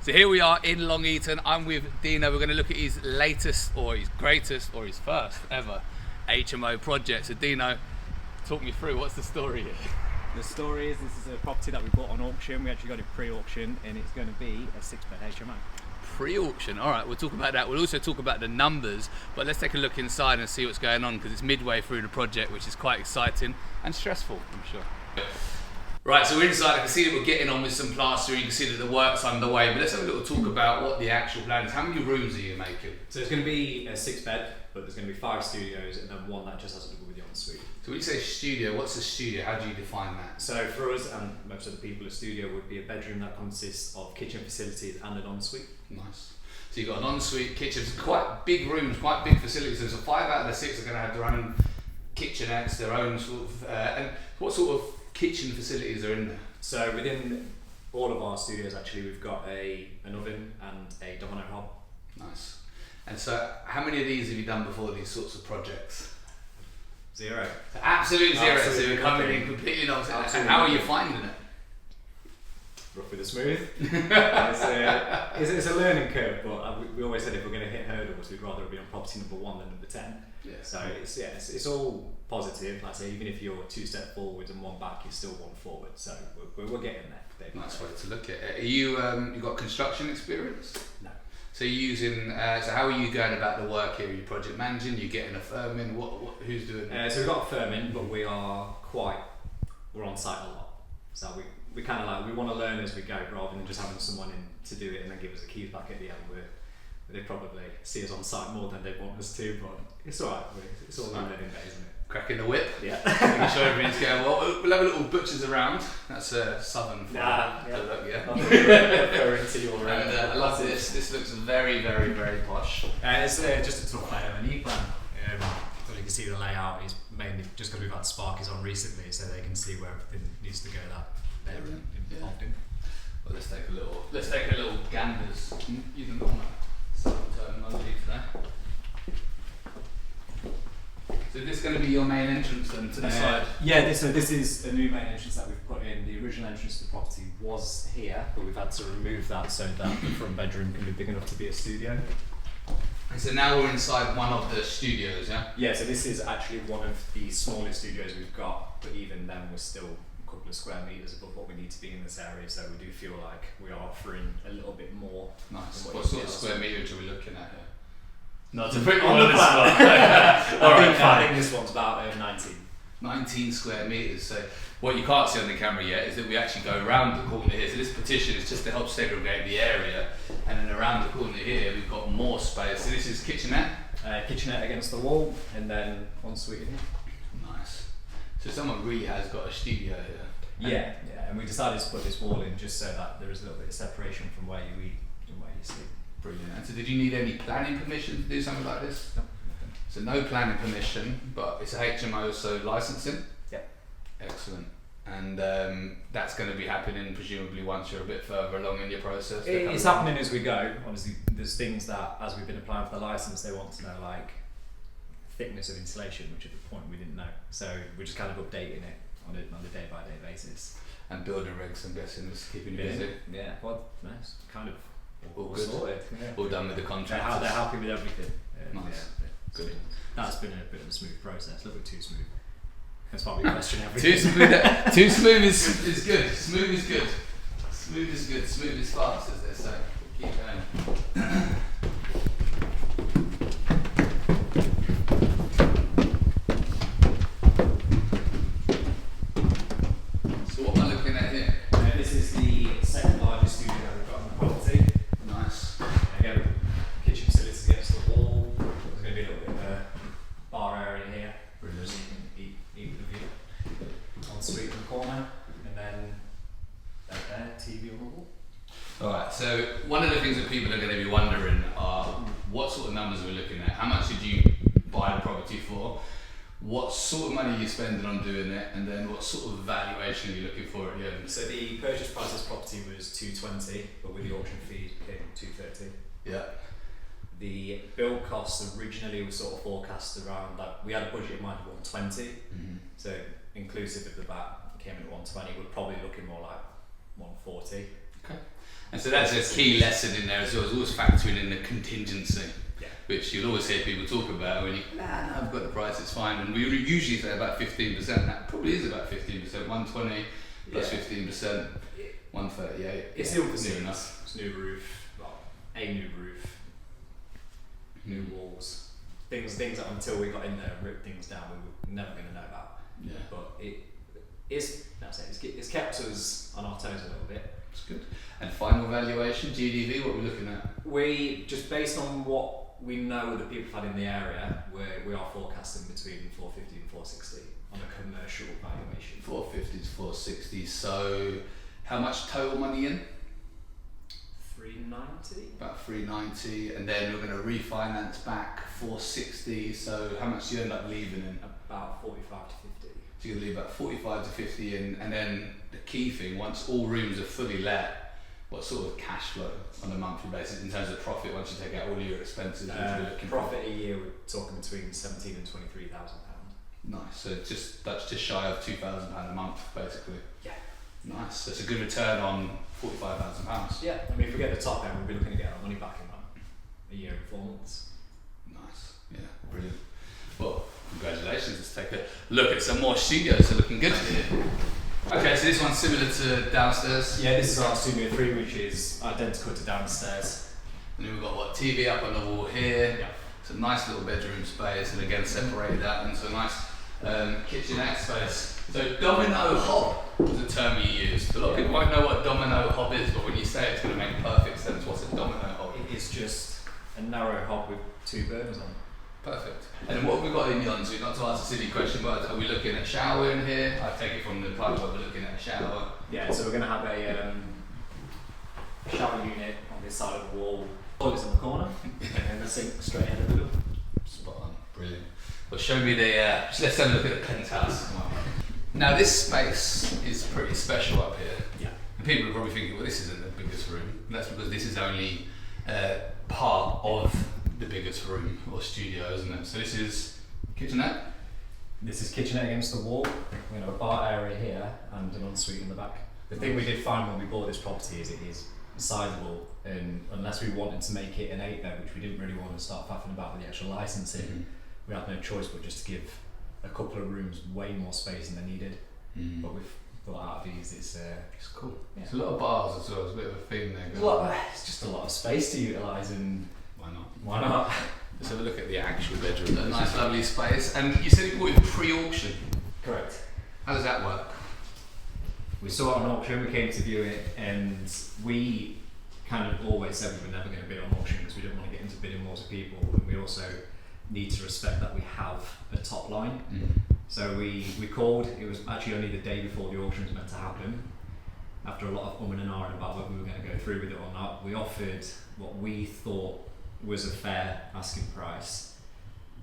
So here we are in Long Eaton. I'm with Dino. We're going to look at his latest, or his greatest, or his first ever HMO project. So Dino, talk me through, what's the story here? The story is, this is a property that we bought on auction. We actually got it pre-auction, and it's going to be a 6-bed HMO. Pre-auction, all right, we'll talk about that. We'll also talk about the numbers, but let's take a look inside and see what's going on, because it's midway through the project, which is quite exciting and stressful, I'm sure. Right, so we're inside. I can see that we're getting on with some plastering. You can see that the work's underway, but let's have a little talk about what the actual plan is. How many rooms are you making? So it's going to be a 6-bed, but there's going to be 5 studios and then one that just has to do with the ensuite. So when you say studio, what's a studio? How do you define that? So for us and most of the people, a studio would be a bedroom that consists of kitchen facilities and an ensuite. Nice. So you've got an ensuite, kitchens, quite big rooms, quite big facilities. So 5 out of the 6 are going to have their own kitchenettes, their own sort of, and what sort of kitchen facilities are in there? So within all of our studios, actually, we've got an oven and a domino hob. Nice. And so how many of these have you done before, these sorts of projects? 0. So absolute zero. Absolutely So you're coming in nothing. completely novice. And Absolutely how are you nothing. finding it? Rough with the smooth. it's a learning curve, but we always said if we're going to hit hurdles, we'd rather be on property number 1 than number 10. Yeah. So it's all positive. Like I say, even if you're 2 steps forwards and 1 back, you're still 1 forward. So we're getting there. Nice way to look at it. Are you you got construction experience? No. So you're using. So how are you going about the work here? Are you project managing? You getting a firm in? Who's doing it? So we've got a firm in, but we're on site a lot. So we kind of like, we want to learn as we go rather than just having someone in to do it and then give us the keys back at the end. They probably see us on site more than they want us to, but it's alright. It's all learning days, isn't it? Cracking the whip. Yeah. Making sure everything's going well. We'll have a little butchers around. That's southern. Yeah. Look, yeah. Referring to your And I love this. This looks very, very, very posh. It's just to talk about M&E plan. But you can see the layout is mainly just because we've had Sparkies on recently, so they can see where everything needs to go that they're involved in. Well, let's take a little ganders. You don't want to terminology today. So this is going to be your main entrance then to the side? Yeah, this is a new main entrance that we've put in. The original entrance to the property was here, but we've had to remove that so that the front bedroom can be big enough to be a studio. And so now we're inside one of the studios, yeah? Yeah, so this is actually one of the smallest studios we've got, but even then we're still a couple of square metres above what we need to be in this area, so we do feel like we are offering a little bit more. Nice. Than What sort of square meterage are we looking at here? Not to On put the plan. I think this one's about 19. 19 square metres. So what you can't see on the camera yet is that we actually go around the corner here. So this partition is just to help segregate the area, and then around the corner here we've got more space. So this is kitchenette. Kitchenette against the wall, and then ensuite in here. Nice. So someone really has got a studio here. Yeah, and we decided to put this wall in just so that there is a little bit of separation from where you eat and where you sleep. Brilliant. And so did you need any planning permission to do something like this? No. So no planning permission, but it's a HMO, so licensing? Yep. Excellent. And that's going to be happening presumably once you're a bit further along in your process? It's happening as we go. Obviously, there's things that, as we've been applying for the license, they want to know, like thickness of insulation, which at the point we didn't know. So we're just kind of updating it on a day-by-day basis. And building regs, I'm guessing, is keeping you busy? Yeah, well, no, it's kind of All good. sorted. Yeah. All done with the contract. They're happy with everything. Nice. Good. That's been a bit of a smooth process, a little bit too smooth. That's why we question everything. Too smooth is good. Smooth is good. Smooth is good. Smooth is fast, as they say. Keep going. So what am I looking at here? This is the second largest studio that we've got on the property. Nice. Again, kitchen facilities against the wall. There's going to be a little bit of a bar area here. Brilliant. So you can eat with the view. Ensuite in the corner, and then there, TV on the wall. Alright, so one of the things that people are going to be wondering are what sort of numbers we're looking at. How much did you buy the property for? What sort of money are you spending on doing it? And then what sort of valuation are you looking for at the end? So the purchase price of this property was 220, but with the auction fee it came 230. Yeah. The build costs originally were sort of forecast around that. We had a budget in mind of 120, so inclusive of the VAT, it came in at 120. We're probably looking more like 140. Okay. And so that's a key lesson in there as well, is always factoring in the contingency, which you'll always hear people talk about when you go, no, I've got the price, it's fine. And we usually say about 15%, that probably is about 15%, 120 plus 15%, 138. It's the unforeseen. It's new roof, well, a new roof, new walls, things that until we got in there and ripped things down, we were never going to know about. Yeah. But it's kept us on our toes a little bit. It's good. And final valuation, GDV, what are we looking at? We, just based on what we know that people have had in the area, we are forecasting between 450 and 460 on a commercial valuation. 450 to 460, so how much total money in? 390. About 390, and then we're going to refinance back 460, so how much do you end up leaving in? About 45 to 50. So you're going to leave about 45 to 50 in, and then the key thing, once all rooms are fully let, what sort of cash flow on a monthly basis in terms of profit once you take out all your expenses? Profit a year, we're talking between 17 and 23,000 pounds. Nice, so that's just shy of £2,000 a month basically. Yeah. Nice, so it's a good return on £45,000. Yeah, I mean if we get the top end, we'll be looking to get our money back in like a year and 4 months. Nice, yeah, brilliant. Well, congratulations, let's take a look at some more studios, they're looking good here. Okay, so this one's similar to downstairs. Yeah, this is our Studio 3, which is identical to downstairs. And then we've got TV up on the wall here. Yeah. It's a nice little bedroom space, and again separated out into a nice kitchenette space. So domino hob was a term you used. A lot of people won't know what domino hob is, but when you say it, it's going to make perfect sense. What's a domino hob? It is just a narrow hob with 2 burners on. Perfect. And then what have we got in the ensuite? Not to ask a silly question, but are we looking at shower in here? I take it from the pipe, but we're looking at a shower. Yeah, so we're going to have a shower unit on this side of the wall, toilets in the corner, and the sink straight ahead of the door. Spot on, brilliant. Well, show me the, let's have a look at the penthouse. Now this space is pretty special up here. Yeah. And people are probably thinking, well, this isn't the biggest room. And that's because this is only part of the biggest room or studio, isn't it? So this is kitchenette. This is kitchenette against the wall. We have a bar area here and an ensuite in the back. The thing we did find when we bought this property is it is sizable, and unless we wanted to make it an 8-bed, which we didn't really want to start faffing about with the actual licensing, we had no choice but just to give a couple of rooms way more space than they needed. But we've thought out of these, it's cool. Yeah. It's a lot of bars as well, there's a bit of a theme there. It's just a lot of space to utilise, and why not? why not? Let's have a look at the actual bedroom. A nice lovely space. And you said you bought it pre-auction. Correct. How does that work? We saw it on auction, we came to view it, and we kind of always said we were never going to bid on auction because we didn't want to get into bidding wars with people, and we also need to respect that we have a top line. So we called, it was actually only the day before the auction was meant to happen. After a lot of and ahhing about whether we were going to go through with it or not, we offered what we thought was a fair asking price.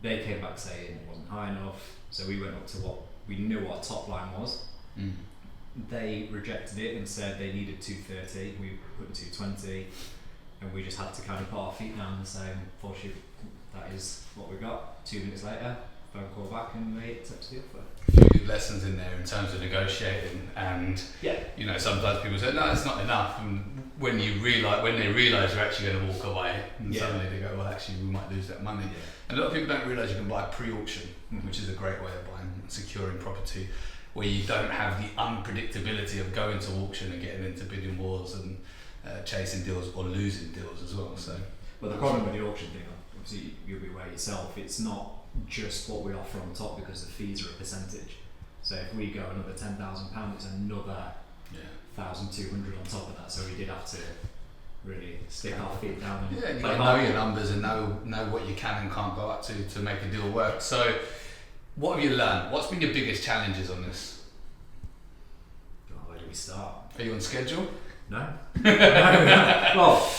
They came back saying it wasn't high enough, so we went up to what we knew what our top line was. They rejected it and said they needed 230, we put 220, and we just had to kind of put our feet down and say, unfortunately, that is what we got. 2 minutes later, phone call back, and they accepted the offer. A few good lessons in there in terms of negotiating, and you know, sometimes people say, no, it's not enough, and when they realise you're actually going to walk away, and suddenly they go, well, actually, we might lose that money. And a lot of people don't realise you can buy pre-auction, which is a great way of buying and securing property, where you don't have the unpredictability of going to auction and getting into bidding wars and chasing deals or losing deals as well. So, but the problem with the auction thing, obviously you'll be aware yourself, it's not just what we offer on top because the fees are a percentage. So if we go another £10,000, it's another 1,200 on top of that. So we did have to really stick our feet down. And you've got to know your numbers and know what you can and can't go up to make a deal work. So, what have you learned? What's been your biggest challenges on this? Where do we start? Are you on schedule? No. No. Well,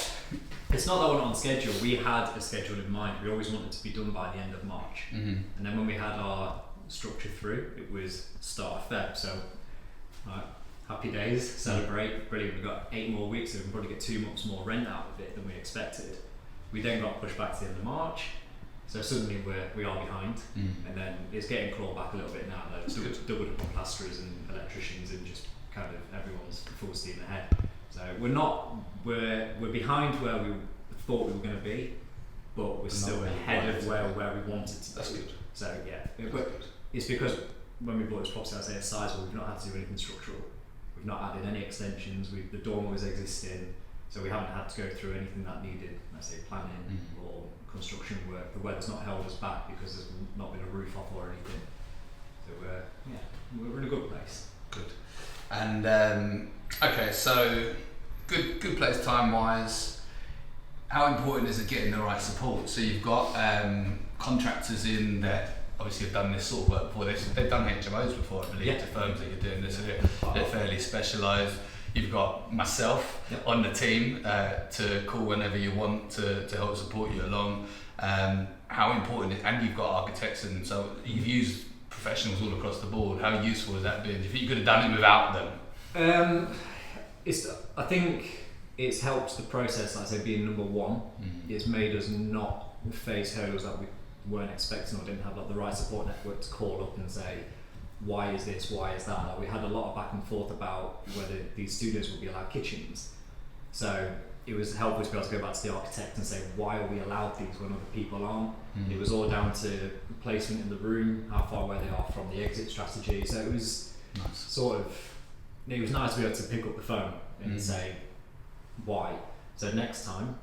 it's not that we're not on schedule. We had a schedule in mind. We always wanted to be done by the end of March. And then when we had our structure through, it was start of Feb. So, happy days, celebrate, brilliant. We've got 8 more weeks, so we can probably get 2 months more rent out of it than we expected. We then got pushed back to the end of March. So suddenly we are behind, and then it's getting clawed back a little bit now. Though it's doubled up on plasterers and electricians, and just kind of everyone's full steam ahead. So So we're behind where we thought we were going to be, but we're still ahead of where we wanted to be. That's good. So but it's because when we bought this property, I say it's sizable, we've not had to do anything structural. We've not added any extensions. The dormer was existing, so we haven't had to go through anything that needed, let's say, planning or construction work. The weather's not held us back because there's not been a roof off or anything. So we're in a good place. Good. And okay, so good place time wise. How important is it getting the right support? So you've got contractors in that obviously have done this sort of work before. They've done HMOs before, I believe, the firms that you're doing this. They're fairly specialised. You've got myself on the team to call whenever you want to help support you along. How important is, and you've got architects, and so you've used professionals all across the board. How useful has that been? Do you think you could have done it without them? I think it's helped the process, like I say, being number one. It's made us not face hurdles that we weren't expecting or didn't have like the right support network to call up and say, why is this, why is that? Like, we had a lot of back and forth about whether these studios would be allowed kitchens. So it was helpful to be able to go back to the architect and say, why are we allowed these when other people aren't? It was all down to placement in the room, how far away they are from the exit strategy. So it was it was nice to be able to pick up the phone and say, why? So next time,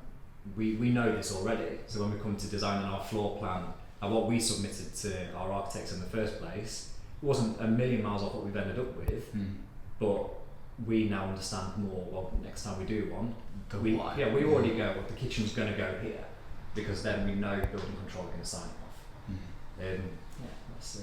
we know this already. So when we come to designing our floor plan and what we submitted to our architects in the first place, it wasn't a million miles off what we've ended up with, but we now understand more. Well, next time we do one, we already go, well, the kitchen's going to go here, because then we know building control are going to sign it off.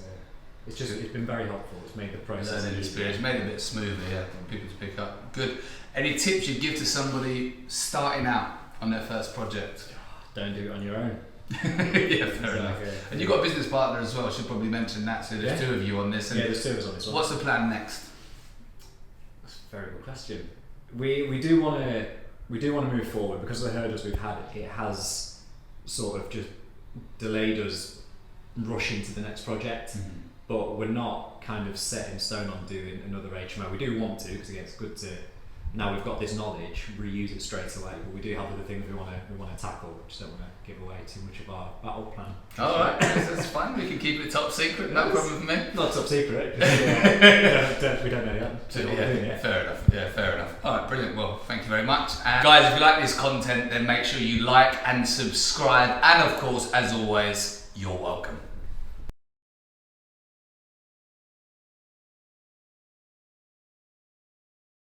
It's been very helpful. It's made the process learning experience, made it a bit smoother, for people to pick up. Good. Any tips you'd give to somebody starting out on their first project? Don't do it on your own. Yeah, fair enough. And you've got a business partner as well. I should probably mention that. So there's two of you on this. And there's two of us on this one. What's the plan next? That's a very good question. We do want to move forward because of the hurdles we've had. It has sort of just delayed us rushing to the next project, but we're not kind of set in stone on doing another HMO. We do want to, because again, it's good to, now we've got this knowledge, reuse it straight away. But we do have other things we want to tackle. We just don't want to give away too much of our battle plan. All right, that's fine. We can keep it top secret. No problem for me. Not top secret. We don't know yet. Fair enough. Yeah, fair enough. All right, brilliant. Well, thank you very much. And guys, if you like this content, then make sure you like and subscribe. And of course, as always, you're welcome.